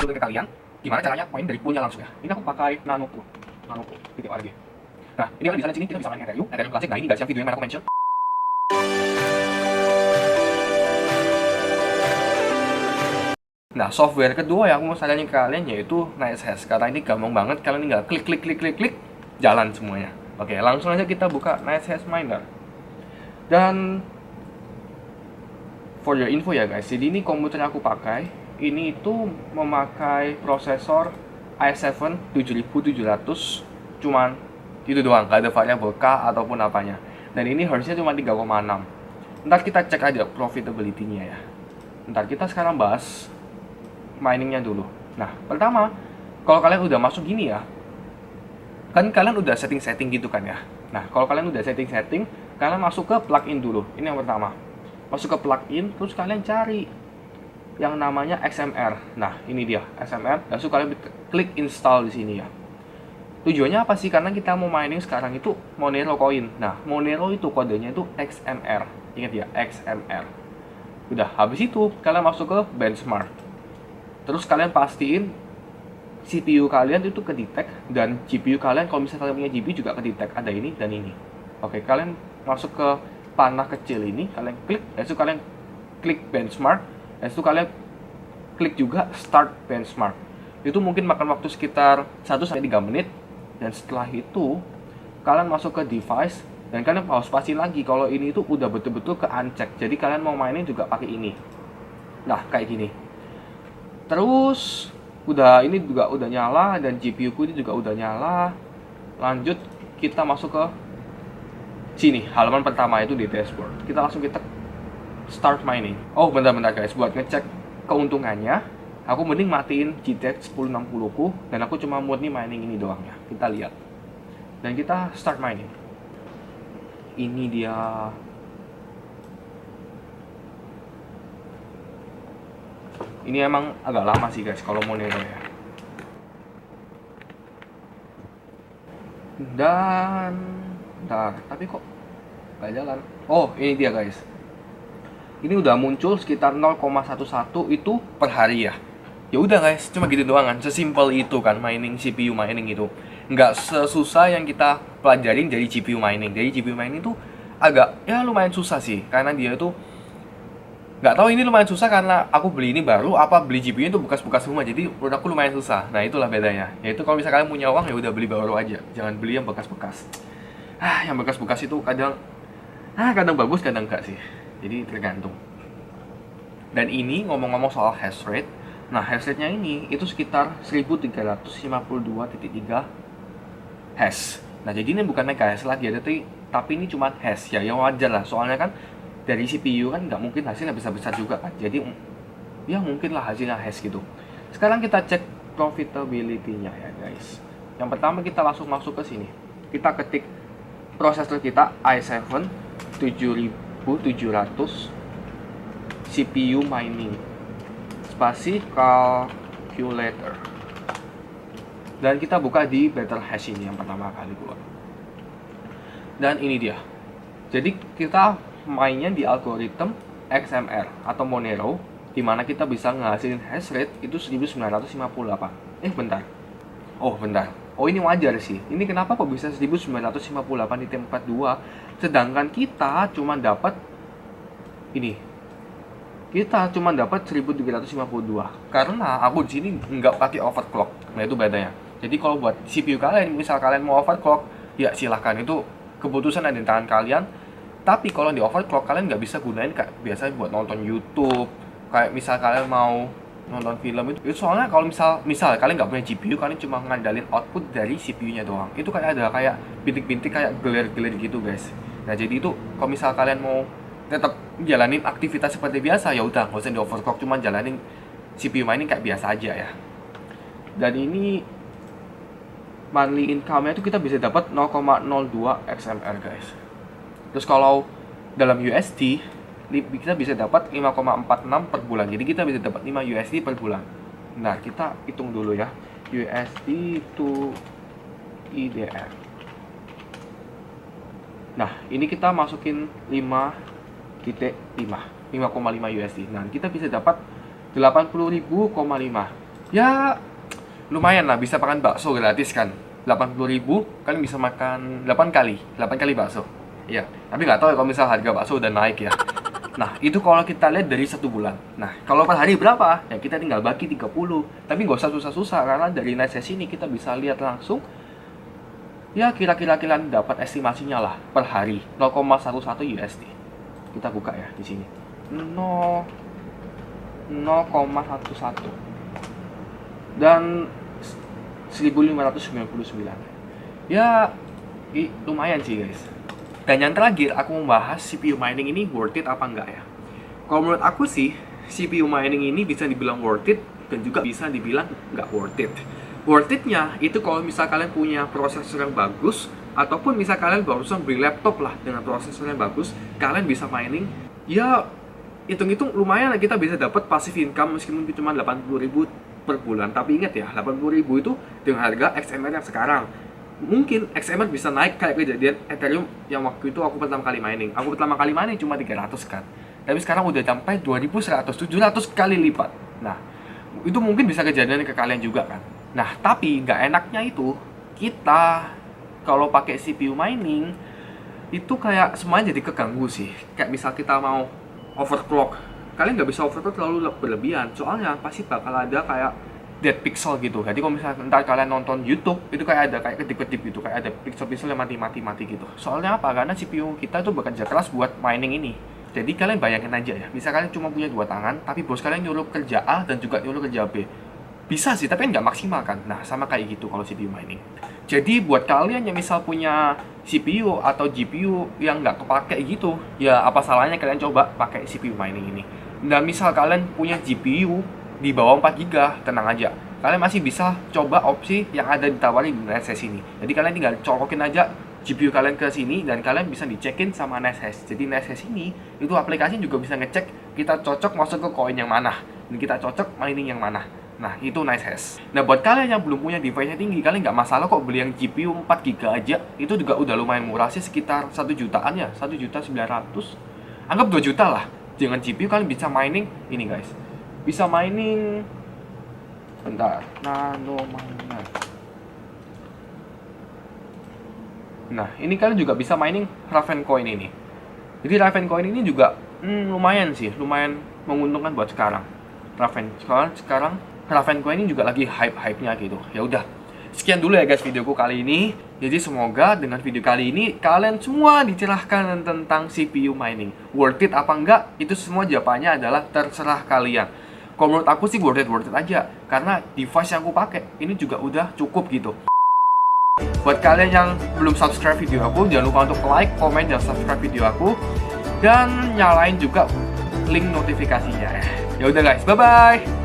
tunjukin ke kalian gimana caranya main dari poolnya langsung ya. Ini aku pakai Nano Pool, titik ORG. Nah, ini kan di sana sini kita bisa main Ethereum klasik. Nah, ini guys yang video yang mana aku mention. Nah, software kedua yang aku mau saranin ke kalian yaitu NiceHash. Karena ini gampang banget, kalian tinggal klik, jalan semuanya. Oke, langsung aja kita buka NiceHash Miner. Dan for your info ya guys, jadi ini komputer yang aku pakai, ini itu memakai prosesor i7 7700, cuman itu doang, gak ada variabel K ataupun apanya. Dan ini harusnya cuma 3,6. Ntar kita cek aja profitability-nya ya. Ntar kita sekarang bahas miningnya dulu. Nah, pertama, kalau kalian udah masuk gini ya, kan kalian udah setting gitu kan ya. Nah, kalau kalian udah setting, kalian masuk ke plugin dulu. Ini yang pertama. Masuk ke plugin, terus kalian cari yang namanya XMR. Nah, ini dia XMR. Langsung kalian klik install di sini ya. Tujuannya apa sih? Karena kita mau mining sekarang itu Monero coin. Nah, Monero itu kodenya itu XMR. Ingat ya, XMR. Udah, habis itu kalian masuk ke benchmark. Terus kalian pastiin CPU kalian itu kedetek dan GPU kalian, kalau misalnya kalian punya GPU juga kedetek, ada ini dan ini. Oke, kalian masuk ke panah kecil ini, kalian klik, lalu kalian klik benchmark, lalu kalian klik juga start benchmark. Itu mungkin makan waktu sekitar 1-3 menit, dan setelah itu kalian masuk ke device dan kalian harus pastiin lagi kalau ini itu udah betul-betul ke uncheck. Jadi kalian mau mining juga pakai ini. Nah, kayak gini. Terus udah, ini juga udah nyala dan GPU ku ini juga udah nyala. Lanjut kita masuk ke sini, halaman pertama itu di dashboard. Kita langsung start mining. Oh, bentar guys, buat ngecek keuntungannya, aku mending matiin GTX 1060 ku dan aku cuma murni mining ini doang ya. Kita lihat. Dan kita start mining. Ini dia. Ini emang agak lama sih guys kalau Monero ya. Dan tapi kok nggak jalan. Oh, ini dia guys. Ini udah muncul sekitar 0,11 itu per hari ya. Ya udah guys, cuma gitu doang kan. Sesimpel itu kan mining, CPU mining itu. Nggak sesusah yang kita pelajarin dari GPU mining. Dari GPU mining itu agak ya lumayan susah sih, karena dia itu nggak tahu, ini lumayan susah karena aku beli ini baru apa beli GPU itu bekas-bekas rumah, jadi menurut aku lumayan susah. Nah, itulah bedanya. Yaitu kalau misalnya kalian punya uang ya udah beli baru aja, jangan beli yang bekas-bekas. Yang bekas-bekas itu kadang bagus, kadang enggak sih. Jadi tergantung. Dan ini ngomong-ngomong soal hash rate. Nah, hash rate-nya ini itu sekitar 1352.3 hash. Nah, jadi ini bukan megahash lagi ya, tapi ini cuma hash ya. Yang wajar lah, soalnya kan dari CPU kan nggak mungkin hasilnya besar-besar juga kan. Jadi ya mungkin lah hasilnya hash gitu. Sekarang kita cek profitability-nya ya guys. Yang pertama kita langsung masuk ke sini. Kita ketik prosesor kita i7 7700 CPU mining spasi calculator. Dan kita buka di Betterhash ini yang pertama kali keluar. Dan ini dia. Jadi kita mainnya di algoritma XMR atau Monero, di mana kita bisa ngasilin hash rate itu 1958. Bentar. Oh, ini wajar sih. Ini kenapa kok bisa 1958 di tempat 2, sedangkan kita cuma dapat ini. Kita cuma dapat 1352. Karena aku di sini nggak pakai overclock. Nah, itu bedanya. Jadi kalau buat CPU kalian, misal kalian mau overclock, ya silahkan, itu keputusan ada di tangan kalian. Tapi kalau di overclock kalian nggak bisa gunain kayak biasa buat nonton YouTube, kayak misal kalian mau nonton film itu soalnya kalau misal kalian nggak punya GPU, kalian cuma ngandalin output dari CPU-nya doang. Itu kayak ada kayak bintik-bintik kayak glare gitu guys. Nah, jadi itu kalau misal kalian mau tetap jalanin aktivitas seperti biasa, ya udah nggak usah di overclock, cuma jalanin CPU mining kayak biasa aja ya. Dan ini monthly income-nya itu kita bisa dapat 0,02 XMR guys. Terus kalau dalam USD kita bisa dapat 5,46 per bulan. Jadi kita bisa dapat 5 USD per bulan. Nah, kita hitung dulu ya. USD to IDR. Nah, ini kita masukin 5,5 USD. Nah, kita bisa dapat 80.000,5. Ya lumayan lah, bisa makan bakso gratis kan. 80.000 kalian bisa makan 8 kali bakso. Iya, tapi nggak tahu ya kalau misal harga bakso udah naik ya. Nah, itu kalau kita lihat dari 1 bulan. Nah, kalau per hari berapa? Ya kita tinggal bagi 30. Tapi nggak usah susah-susah, karena dari NetShares ini kita bisa lihat langsung. Ya, kira-kira kalian dapat estimasinya lah per hari 0,11 USD. Kita buka ya di sini. 0,11 dan 1599. Ya, lumayan sih guys. Dan yang terakhir, aku membahas CPU mining ini worth it apa enggak ya. Kalau menurut aku sih, CPU mining ini bisa dibilang worth it dan juga bisa dibilang nggak worth it. Worth it-nya itu kalau misal kalian punya prosesor yang bagus, ataupun misal kalian barusan beli laptop lah dengan prosesor yang bagus, kalian bisa mining. Ya, hitung-hitung lumayan lah, kita bisa dapat passive income meskipun cuma 80.000 per bulan. Tapi ingat ya, 80.000 itu dengan harga XMR yang sekarang. Mungkin XMR bisa naik kayak kejadian Ethereum yang waktu itu aku pertama kali mining. Aku pertama kali mining cuma 300 kan. Tapi sekarang udah sampai 2100, 700 kali lipat. Nah, itu mungkin bisa kejadian ke kalian juga kan. Nah, tapi nggak enaknya itu, kita kalau pakai CPU mining, itu kayak semuanya jadi keganggu sih. Kayak misal kita mau overclock, kalian nggak bisa overclock terlalu berlebihan, soalnya pasti bakal ada kayak dead pixel gitu. Jadi kalau misalnya ntar kalian nonton YouTube, itu kayak ada kayak kedip-kedip gitu, kayak ada pixel-pixel yang mati gitu. Soalnya apa? Karena CPU kita tuh bekerja keras buat mining ini. Jadi kalian bayangin aja ya, bisa kalian cuma punya 2 tangan, tapi bos kalian nyuruh kerja A dan juga nyuruh kerja B. Bisa sih, tapi nggak maksimal kan. Nah, sama kayak gitu kalau CPU mining. Jadi buat kalian yang misal punya CPU atau GPU yang nggak kepake gitu, ya apa salahnya kalian coba pakai CPU mining ini. Dan misal kalian punya GPU di bawah 4 GB, tenang aja, kalian masih bisa coba opsi yang ada ditawarin di NetShares ini. Jadi kalian tinggal colokin aja GPU kalian ke sini dan kalian bisa dicekin sama NetShares. Jadi NetShares ini itu aplikasi juga bisa ngecek kita cocok masuk ke koin yang mana dan kita cocok mining yang mana. Nah, itu NetShares. Nah, buat kalian yang belum punya device-nya tinggi, kalian nggak masalah kok beli yang GPU 4 GB aja. Itu juga udah lumayan murah sih, sekitar 1 jutaan ya, 1.900.000. Anggap 2 juta lah. Dengan GPU kalian bisa mining ini guys. Bisa mining bentar, nano miner. Nah, ini kalian juga bisa mining Ravencoin ini. Jadi Ravencoin ini juga lumayan sih, lumayan menguntungkan buat sekarang. Sekarang Ravencoin ini juga lagi hype-hype-nya gitu. Ya udah. Sekian dulu ya guys videoku kali ini. Jadi semoga dengan video kali ini kalian semua dicerahkan tentang CPU mining. Worth it apa enggak? Itu semua jawabannya adalah terserah kalian. Kalau menurut aku sih worth it aja. Karena device yang aku pakai ini juga udah cukup gitu. Buat kalian yang belum subscribe video aku, jangan lupa untuk like, komen, dan subscribe video aku. Dan nyalain juga link notifikasinya. Ya udah guys, bye-bye.